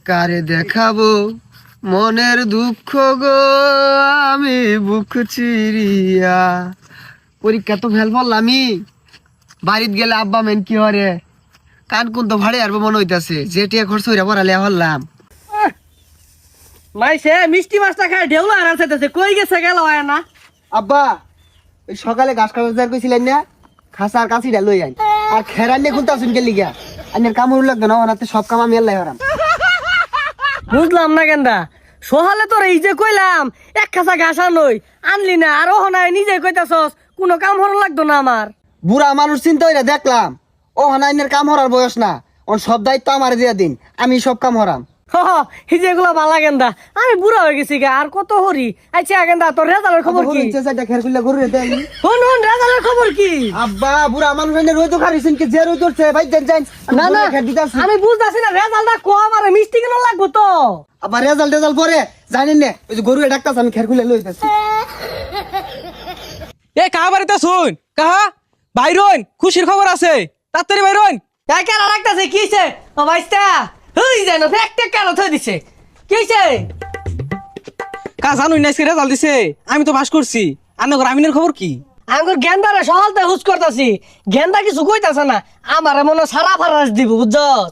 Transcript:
কারে দেখাবো মনের দুঃখ গো আমি বুক চিরিয়া। পরীক্ষা তো ফেল পড়লামই, বাড়িত গেলে আব্বা মেন কি হরে কান কোন তো ভাড়ে আসবো মনে হইতাছে, যেটিয়া খরচ হইরা পড়ালে হল্লাম। মাইসে মিষ্টি মাছটা খায় ঢেউ আর আছে কই গেছে গেল হয় না। আব্বা ওই সকালে ঘাস কাটার কইছিলেন না, খাসার কাছিটা লই আইন আর খেরান নিয়ে খুলতে আসুন গেলি গিয়া। আইনের কাম হল লাগতো না, ওনাতে সব কাম আমি আল্লাহ হারাম। বুঝলাম না কেনটা সহালে তোর এই যে কইলাম এক খাসা ঘাস আনই আনলি না, আর ওহ নাই নিজে কইতাছস কোনো কাম হর লাগতো না আমার। বুড়া মানুষ চিন্তা হইরা দেখলাম ও আইনের কাম হরার বয়স না, ওর সব দায়িত্ব আমার দিয়া দিন, আমি সব কাম হরাম। এই যে এগুলা বালা গেন্দা, আমি বুড়া হয়ে গেছি গা আর কত হরি। আচ্ছা গেন্দা তোর রেজাল্টের খবর কি? খের খুললে গরু রেতে আইনি। হন হন রেজাল্টের খবর কি? আব্বা বুড়া মানুষ আইনের রোদ খারিছেন কি যে রোদ উঠছে ভাই যান যান। না না আমি বুঝতাছি না রেজাল্টটা কম আর মিষ্টি কেন লাগবো তো। আবার রেজাল্ট পরে জানেন না ওই যে গরু ডাক্তার আমি খের খুলে লইতাছি। এ কাহা বাড়িতে শুন কাহা বাইরন, খুশির খবর আছে, তাড়াতাড়ি বাইরন। কেন রাখতেছে কিছে ও ভাইস্তা হই যেন ফেকটে কেন থই দিছে কিছে? কা জানুই না রেজাল্ট দিছে, আমি তো পাস করছি। আন্নগর আমিনের খবর কি? আঙ্গুর গেন্দারে সকালতে হুস করতাছি, গেন্দা কিছু কইতাছে না, আমারে মনে সারা ফারাস দিব বুঝছস।